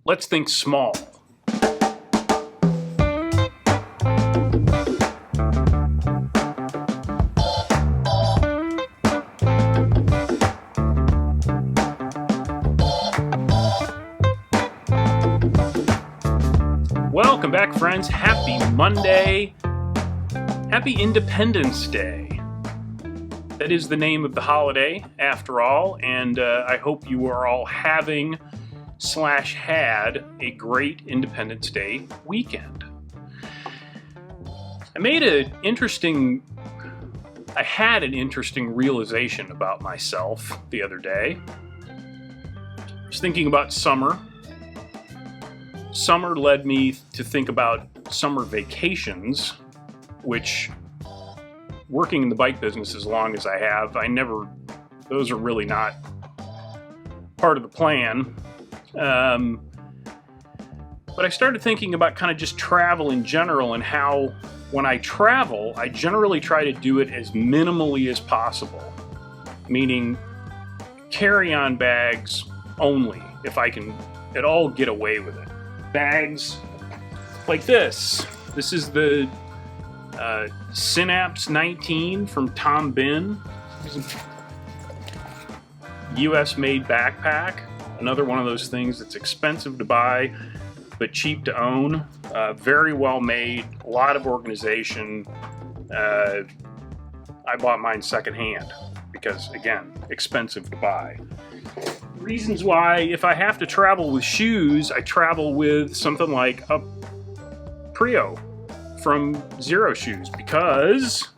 Let's think small. Welcome back, friends. Happy Monday. Happy Independence Day. That is the name of the holiday, after all, and I hope you are all having / had a great Independence Day weekend. I had an interesting realization about myself the other day. I was thinking about summer. Summer led me to think about summer vacations, which, working in the bike business as long as I have, those are really not part of the plan. But I started thinking about kind of just travel in general and how when I travel, I generally try to do it as minimally as possible, meaning carry-on bags only, if I can at all get away with it. Bags like this. This is the Synapse 19 from Tom Bin. US-made backpack. Another one of those things that's expensive to buy, but cheap to own. Very well made, a lot of organization. I bought mine secondhand because, again, expensive to buy. Reasons why, if I have to travel with shoes, I travel with something like a Prio from Zero Shoes, because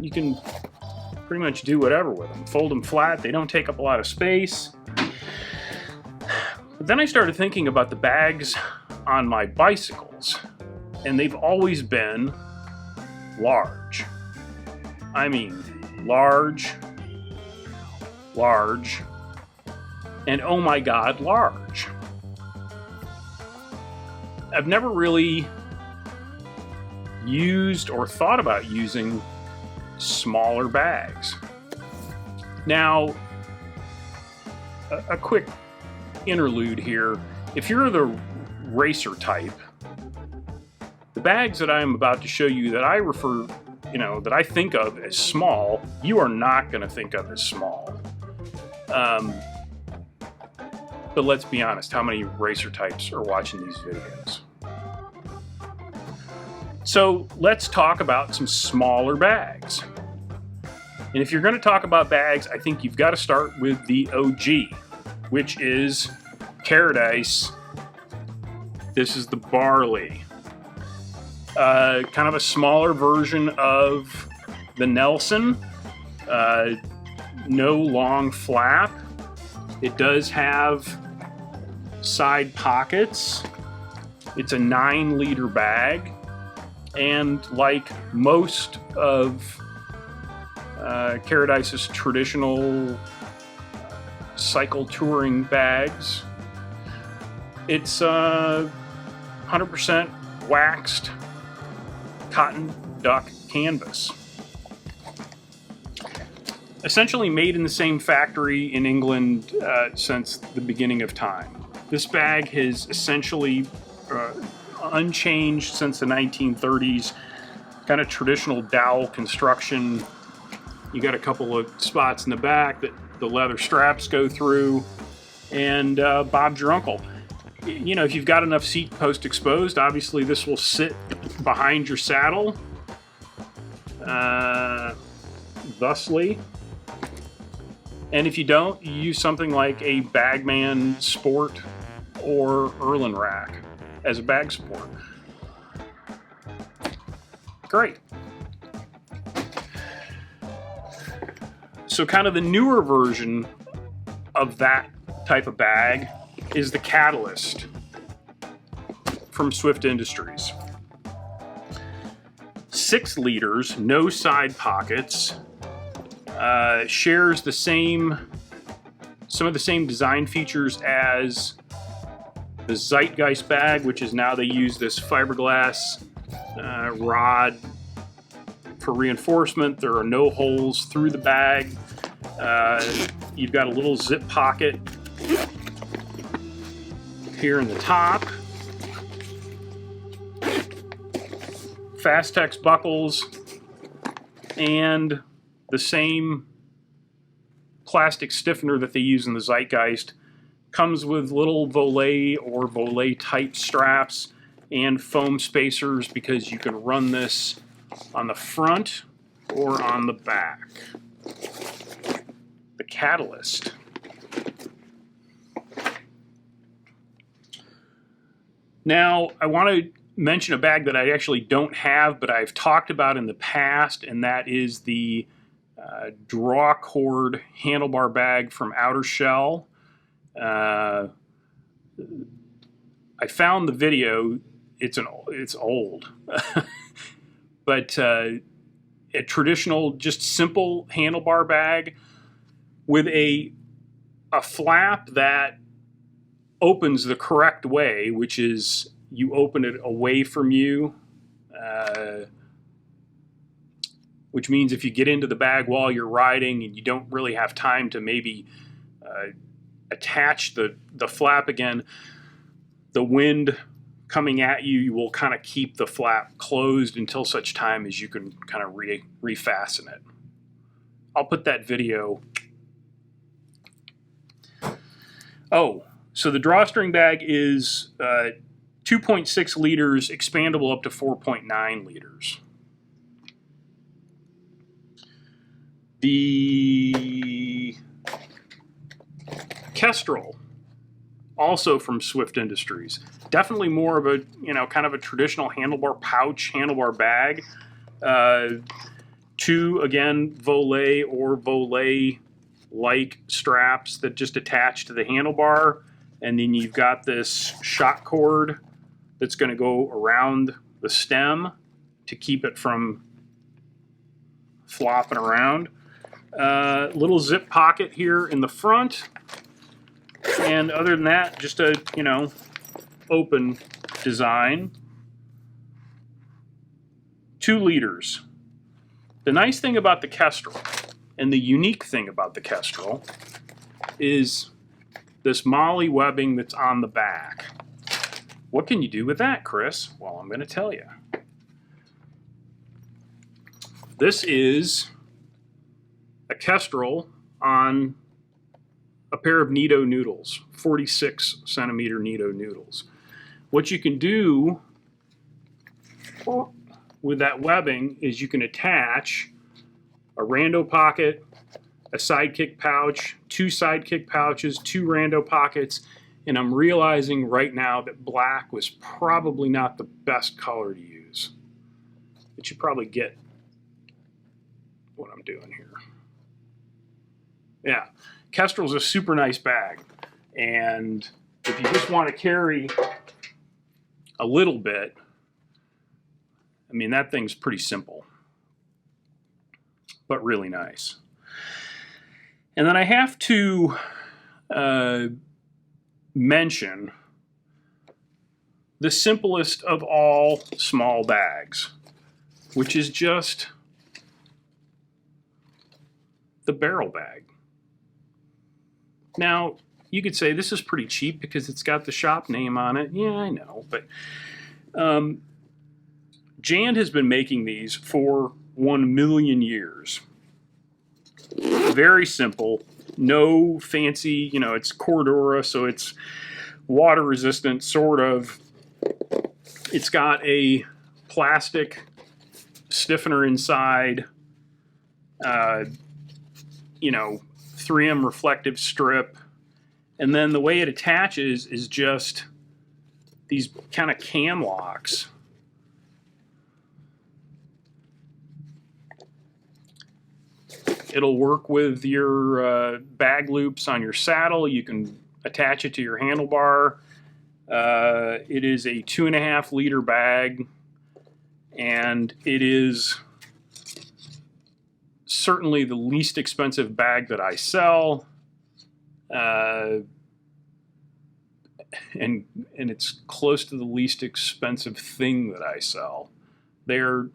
you can pretty much do whatever with them. Fold them flat, they don't take up a lot of space. But then I started thinking about the bags on my bicycles, and they've always been large. I mean, large, and oh my God, large. I've never really used or thought about using smaller bags. Now, a quick interlude here. If you're the racer type, the bags that I'm about to show you that that I think of as small, you are not going to think of as small. But let's be honest, how many racer types are watching these videos? So let's talk about some smaller bags. And if you're going to talk about bags, I think you've got to start with the OG, which is Paradise. This is the Barley. Kind of a smaller version of the Nelson. No long flap. It does have side pockets. It's a 9-liter bag. And like most of Paradise's traditional cycle touring bags, it's 100% waxed cotton duck canvas. Essentially made in the same factory in England since the beginning of time. This bag has essentially unchanged since the 1930s. Kind of traditional dowel construction. You got a couple of spots in the back that the leather straps go through, and Bob's your uncle. You know, if you've got enough seat post exposed, obviously this will sit behind your saddle, thusly. And if you don't, you use something like a Bagman Sport or Erlen rack as a bag support. Great. So kind of the newer version of that type of bag is the Catalyst from Swift Industries. 6 liters, no side pockets, shares some of the same design features as the Zeitgeist bag, which is now they use this fiberglass rod for reinforcement. There are no holes through the bag. You've got a little zip pocket here in the top. Fastex buckles and the same plastic stiffener that they use in the Zeitgeist. Comes with little volet or volet type straps and foam spacers because you can run this on the front or on the back. The Catalyst. Now, I want to mention a bag that I actually don't have, but I've talked about in the past, and that is the draw cord handlebar bag from Outer Shell. I found the video. It's old, but a traditional, just simple handlebar bag with a flap that opens the correct way, which is you open it away from you, which means if you get into the bag while you're riding and you don't really have time to maybe attach the flap again, the wind coming at you, you will kind of keep the flap closed until such time as you can kind of refasten it. I'll put that video. Oh, so the drawstring bag is 2.6 liters, expandable up to 4.9 liters. The Kestrel, also from Swift Industries. Definitely more of a, kind of a traditional handlebar pouch, handlebar bag. Two, again, volet or volet-like straps that just attach to the handlebar. And then you've got this shock cord that's going to go around the stem to keep it from flopping around. Little zip pocket here in the front. And other than that, just a, open design. 2 liters. The nice thing about the Kestrel, and the unique thing about the Kestrel, is this molly webbing that's on the back. What can you do with that, Chris? Well, I'm going to tell you. This is a Kestrel on a pair of Nito noodles, 46 centimeter Nito noodles. What you can do with that webbing is you can attach a rando pocket, a sidekick pouch, 2 sidekick pouches, 2 rando pockets, and I'm realizing right now that black was probably not the best color to use. But you probably get what I'm doing here. Yeah, Kestrel's a super nice bag, and if you just want to carry a little bit, I mean, that thing's pretty simple, but really nice. And then I have to mention the simplest of all small bags, which is just the barrel bag. Now, you could say this is pretty cheap because it's got the shop name on it. Yeah, I know, but Jand has been making these for 1 million years. Very simple, no fancy, it's Cordura, so it's water resistant, sort of. It's got a plastic stiffener inside, 3M reflective strip, and then the way it attaches is just these kind of cam locks. It'll work with your bag loops on your saddle. You can attach it to your handlebar. It is a 2.5 liter bag, and it is certainly the least expensive bag that I sell. And it's close to the least expensive thing that I sell. They're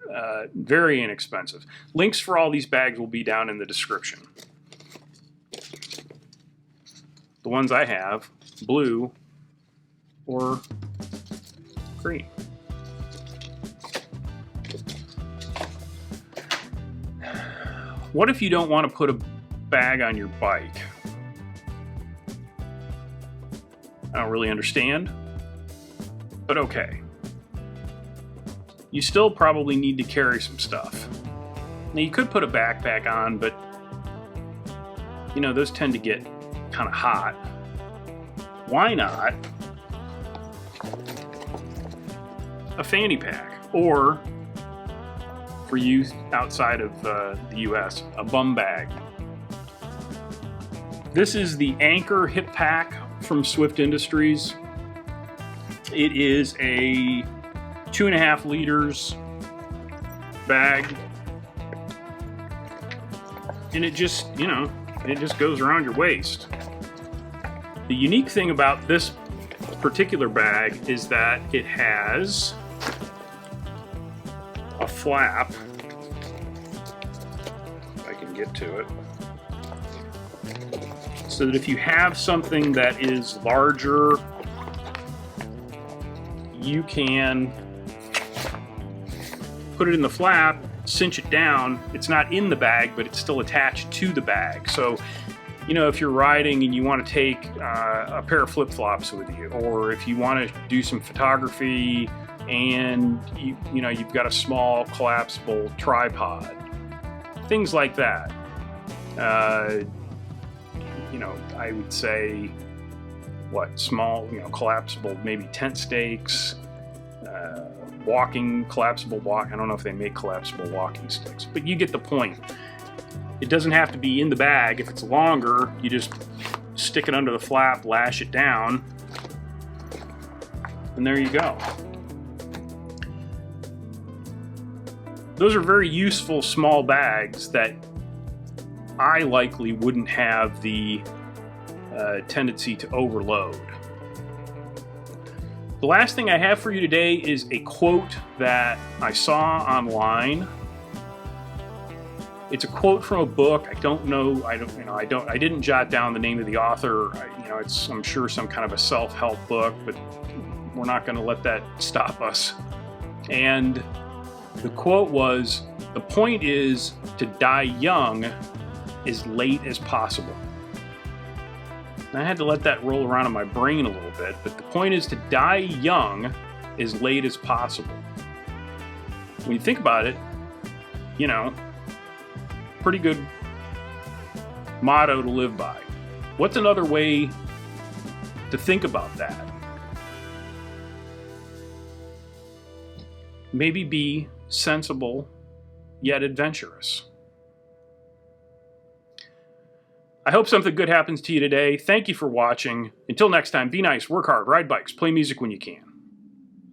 very inexpensive. Links for all these bags will be down in the description. The ones I have, blue, or green. What if you don't want to put a bag on your bike? I don't really understand, but okay. You still probably need to carry some stuff. Now you could put a backpack on, but you know, those tend to get kind of hot. Why not a fanny pack? Or, for you outside of the US, a bum bag. This is the Anchor Hip Pack from Swift Industries. It is a 2.5 liters bag, and it just, you know, it just goes around your waist. The unique thing about this particular bag is that it has a flap, if I can get to it, so that if you have something that is larger, you can put it in the flap, cinch it down. It's not in the bag, but it's still attached to the bag. So, you know, if you're riding and you want to take a pair of flip-flops with you, or if you want to do some photography and you know, you've got a small collapsible tripod, things like that. You know, I would say, what, small, you know, collapsible, maybe tent stakes, collapsible walk. I don't know if they make collapsible walking sticks, but you get the point. It doesn't have to be in the bag. If it's longer, you just stick it under the flap, lash it down, and there you go. Those are very useful small bags that I likely wouldn't have the tendency to overload. The last thing I have for you today is a quote that I saw online. It's a quote from a book. I didn't jot down the name of the author. I'm sure some kind of a self-help book, but we're not going to let that stop us. And the quote was, "The point is to die young as late as possible." And I had to let that roll around in my brain a little bit, but the point is to die young as late as possible. When you think about it, you know, pretty good motto to live by. What's another way to think about that? Maybe be sensible yet adventurous. I hope something good happens to you today. Thank you for watching. Until next time, be nice, work hard, ride bikes, play music when you can.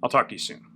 I'll talk to you soon.